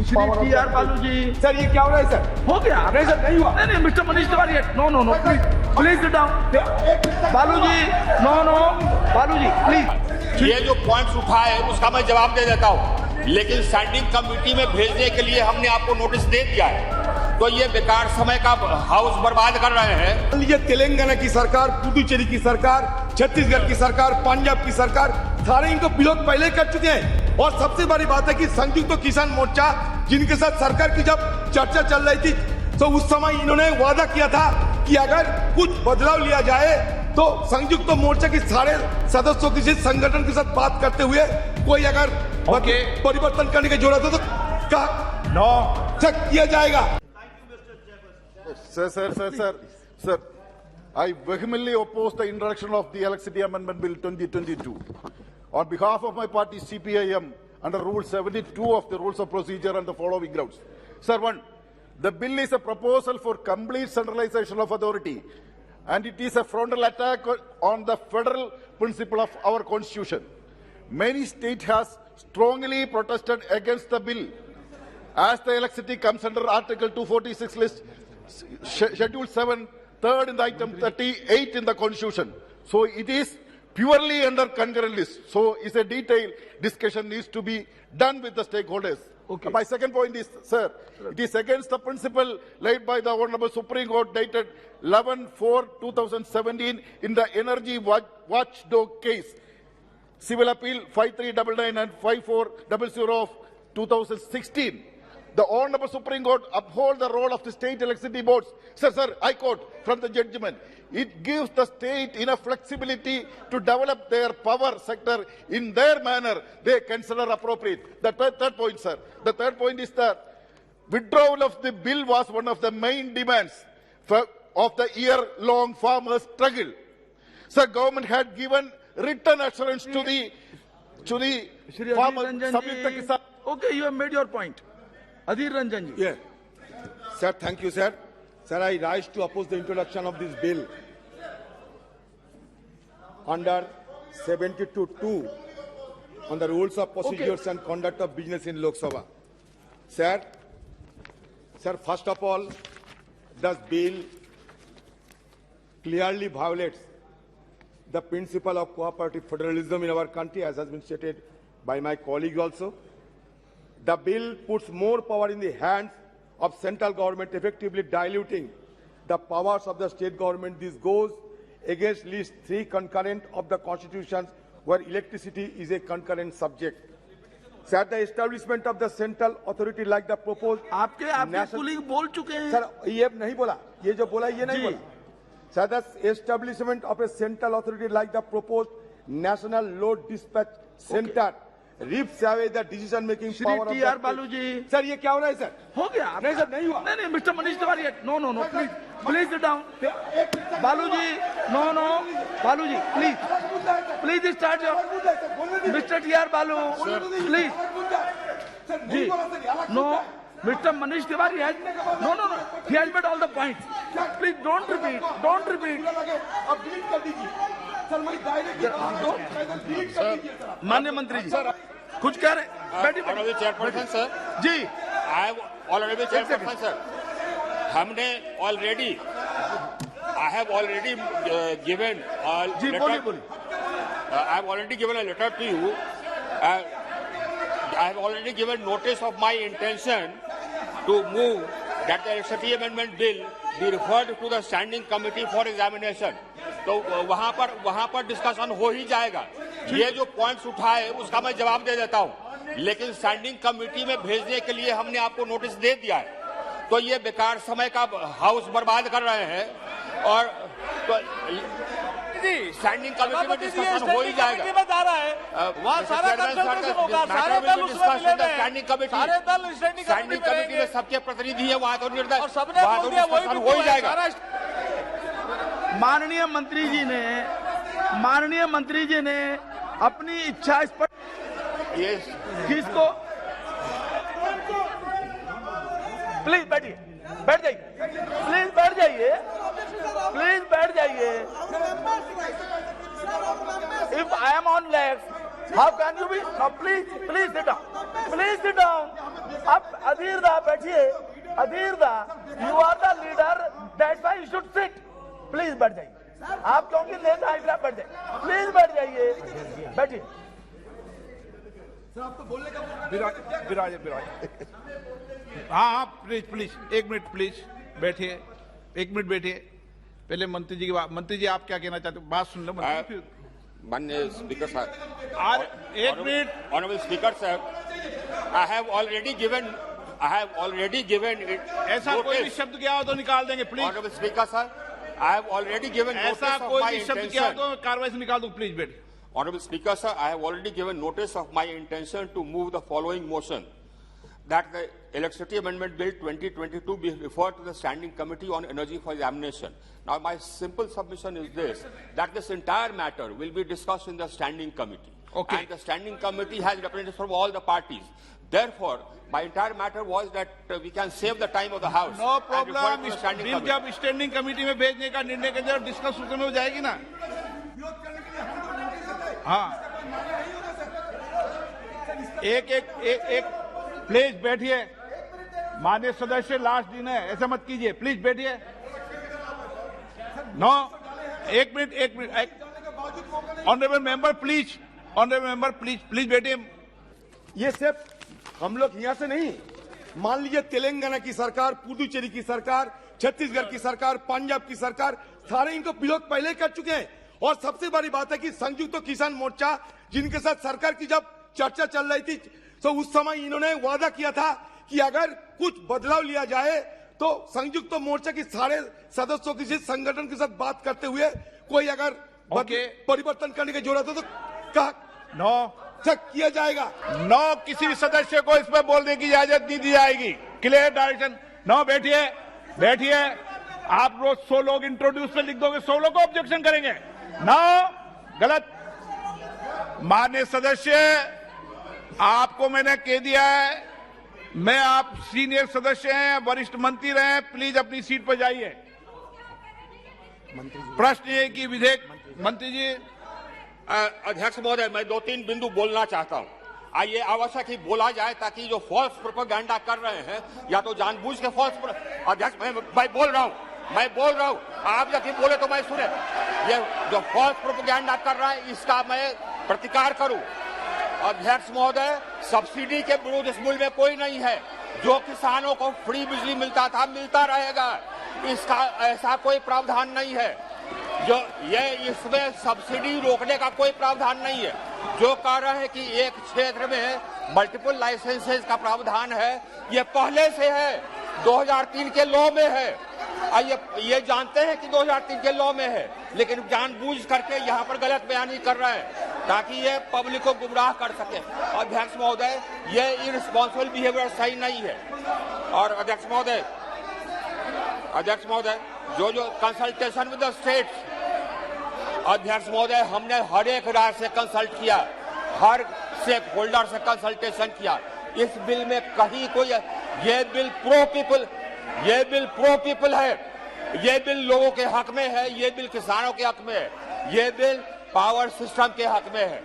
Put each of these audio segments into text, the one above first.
making power of TR बालू जी sir ये क्या हो रहा है सर? हो गया नहीं सर नहीं हुआ। नहीं mister Manish Tiwari no no no please sit down Balu ji no Balu ji please ये जो पॉइंट्स उठाए उसका मैं जवाब दे देता हूँ, लेकिन स्टैंडिंग कमेटी में भेजने के लिए हमने आपको नोटिस दे दिया है, तो ये बेकार समय का हाउस बर्बाद कर रहे हैं। ये तेलंगाना की सरकार, पुडुचेरी की सरकार, छत्तीसगढ़ की सरकार, पंजाब की सरकार सारे इनको विरोध पहले कर चुके हैं। और सबसे बड़ी बात है कि संयुक्त किसान मोर्चा जिनके साथ सरकार की जब चर्चा चल रही थी तो उस समय इन्होंने वादा किया था कि अगर कुछ बदलाव लिया जाए तो संयुक्त मोर्चा के सारे सदस्यों के साथ संगठन के साथ बात करते हुए कोई अगर परिवर्तन करने की जरूरत हो तो नो किया जाएगा। Sir, I vehemently oppose the introduction of the Electricity Amendment Bill 2022. On behalf of my party CPIM, under Rule 72 of the Rules of Procedure and the following grounds. Sir, 1. The bill is a proposal for complete centralization of authority, and it is a frontal attack on the federal principle of our Constitution. Many states have strongly protested against the bill, as the electricity comes under Article 246 list, Schedule 7, third in the item 38 in the Constitution. So it is purely under concurrent list. So it's a detailed discussion needs to be done with the stakeholders. Okay. My second point is, sir, it is against the principle laid by the Honorable Supreme Court dated 11/4/2017 in the Energy Watchdog case, Civil Appeal 5399 and 5400 of 2016. The Honorable Supreme Court uphold the role of the state electricity boards. Sir, I quote from the judgment. It gives the state enough flexibility to develop their power sector in their manner they consider appropriate. The third point, sir. The third point is that withdrawal of the bill was one of the main demands of the year-long farmers' struggle. Sir, government had given written assurance to the farmers. Okay, you have made your point. Adhir Ranjan ji. Yeah. Sir, thank you, sir. Sir, I rise to oppose the introduction of this bill under 72(2) on the rules of procedures and conduct of business in Lok Sabha. Sir, first of all, this bill clearly violates the principle of cooperative federalism in our country, as has been stated by my colleague also. The bill puts more power in the hands of central government, effectively diluting the powers of the state government. This goes against list 3 concurrent of the Constitution, where electricity is a concurrent subject. So the establishment of the central authority like the proposed आपके colleague बोल चुके हैं sir, ये नहीं बोला, ये जो बोला ये नहीं बोला. So the establishment of a central authority like the proposed National Load Dispatch Center rips away the decision-making power of TR बालू जी सर ये क्या हो रहा है सर? हो गया नहीं सर नहीं हुआ। नहीं mister Manish Tiwari no please sit down Balu ji no Balu ji please start your mister TR Balu please ji no mister Manish Tiwari has no he has made all the points please don't repeat अब डिलीट कर दीजिए सर, मैं डायरेक्ट माननीय मंत्री जी कुछ कह रहे चेयरपर्सन सर जी आई ऑलरेडी चेयरपर्सन सर हमने already I have already given जी बोलिए I have already given a letter to you. I have already given notice of my intention to move that the Electricity Amendment Bill be referred to the Standing Committee for examination. तो वहाँ पर discussion हो ही जाएगा। ये जो points उठाए उसका मैं जवाब दे देता हूँ, लेकिन स्टैंडिंग कमेटी में भेजने के लिए हमने आपको नोटिस दे दिया है, तो ये बेकार समय का हाउस बर्बाद कर रहे हैं और स्टैंडिंग कमेटी में डिस्कशन हो ही जाएगा। स्टैंडिंग कमेटी में सबके प्रतिनिधि है, वहाँ तो निर्णय डिस्कशन हो ही जाएगा। माननीय मंत्री जी ने अपनी इच्छा स्पष्ट किसको प्लीज बैठ जाइए If I am on legs, how can you be? No, please sit down. अब अधीर दा बैठिए, Adhir da, you are the leader, that's why you should sit. Please बैठ जाइए, आप क्योंकि लेट आए फिर आप बैठ जाइए, प्लीज बैठ जाइए, बैठिए। विराज हाँ प्लीज प्लीज एक मिनट प्लीज बैठिए, एक मिनट बैठिए। पहले मंत्री जी की बात, मंत्री जी आप क्या कहना चाहते हो, बात सुन लो मंत्री। माननीय स्पीकर साहब, एक मिनट। ऑनरेबल स्पीकर साहब, I have already given ऐसा कोई भी शब्द क्या हो तो निकाल देंगे please. Honorable Speaker sir, I have already given notice ऐसा of कोई my भी शब्द क्या हो intention. तो कार्रवाई से निकाल दूं, प्लीज बैठ। Honorable Speaker sir, I have already given notice of my intention to move the following motion: that the Electricity Amendment Bill 2022 be referred to the Standing Committee on Energy for examination. Now, my simple submission is this: that this entire matter will be discussed in the Standing Committee. Okay. And the Standing Committee has representatives from all the parties. Therefore, my entire matter was that we can save the time of the House. No and refer it to problem. the Standing bill Committee. जब standing committee में भेजने का निर्णय कर जब discuss उसमें हो जाएगी ना। हाँ एक प्लीज बैठिए। माननीय सदस्य लास्ट दिन है, ऐसा मत कीजिए, प्लीज बैठिए। नो एक minute honourable member please, honourable member please बैठिए। ये सिर्फ हम लोग यहाँ से नहीं, मान लीजिए तेलंगाना की सरकार, पुदुचेरी की सरकार, छत्तीसगढ़ की सरकार, पंजाब की सरकार, सारे इनको विरोध पहले कर चुके हैं। और सबसे बड़ी बात है कि संयुक्त किसान मोर्चा जिनके साथ सरकार की जब चर्चा चल रही थी तो उस समय इन्होंने वादा किया था कि अगर कुछ बदलाव लिया जाए तो संयुक्त मोर्चा के सारे सदस्यों के साथ, संगठन के साथ बात करते हुए कोई अगर परिवर्तन करने की जरूरत हो तो कहा नो किया जाएगा। नो किसी भी सदस्य को इस पर बोलने की इजाजत नहीं दी जाएगी। Clear direction. नो बैठिए। आप रोज 100 लोग इंट्रोड्यूस पे लिख दोगे, 100 लोग को ऑब्जेक्शन करेंगे। नो गलत। माननीय सदस्य, आपको मैंने कह दिया है, मैं आप सीनियर सदस्य हैं, वरिष्ठ मंत्री रहे, प्लीज अपनी सीट पर जाइए। प्रश्न ये कि विधेयक, मंत्री जी। अध्यक्ष महोदय, मैं 2-3 बिंदु बोलना चाहता हूं। ये आवश्यक ही बोला जाए ताकि जो फॉल्स प्रोपेगेंडा कर रहे हैं या तो जानबूझ के फॉल्स। अध्यक्ष मैं बोल रहा हूं, आप जब बोले तो मैं सुने। ये जो फॉल्स प्रोपेगेंडा कर रहा है इसका मैं प्रतिकार करूं। अध्यक्ष महोदय, सब्सिडी के विरुद्ध इस बिल में कोई नहीं है। जो किसानों को फ्री बिजली मिलता था मिलता रहेगा, इसका ऐसा कोई प्रावधान नहीं है। जो ये इसमें सब्सिडी रोकने का कोई प्रावधान नहीं है। जो कह रहे हैं कि एक क्षेत्र में मल्टीपल लाइसेंसेस का प्रावधान है, ये पहले से है, 2003 के लॉ में है। ये जानते हैं कि 2003 के लॉ में है, लेकिन जानबूझ करके यहाँ पर गलत बयानी कर रहे हैं ताकि ये पब्लिक को गुमराह कर सके। अध्यक्ष महोदय, ये इररिस्पॉन्सिबल बिहेवियर सही नहीं है। और अध्यक्ष महोदय, जो कंसल्टेशन विद द स्टेट्स, अध्यक्ष महोदय, हमने हर एक राज्य से कंसल्ट किया, हर स्टेक होल्डर से कंसल्टेशन किया। इस बिल में कहीं कोई, ये बिल प्रो पीपल है, ये बिल लोगों के हक में है, ये बिल किसानों के हक में है, ये बिल पावर सिस्टम के हक में है।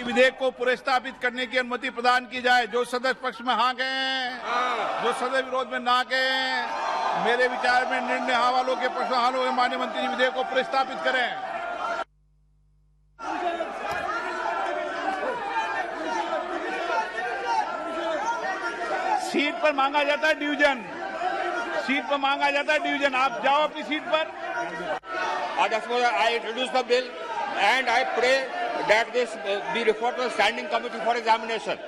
विधेयक को पुनर्स्थापित करने की अनुमति प्रदान की जाए। जो सदस्य पक्ष में हाँ गए, जो सदस्य विरोध में ना गए, मेरे विचार में निर्णय हाँ वालों के पक्ष में हाँ लोग। माननीय मंत्री जी विधेयक को पुनर्स्थापित करें। सीट पर मांगा जाता है डिवीजन, सीट पर मांगा जाता है डिवीजन। आप जाओ अपनी सीट पर। Addhyaksh Mahoday, I introduce the bill and I pray that this be referred to the Standing Committee for examination.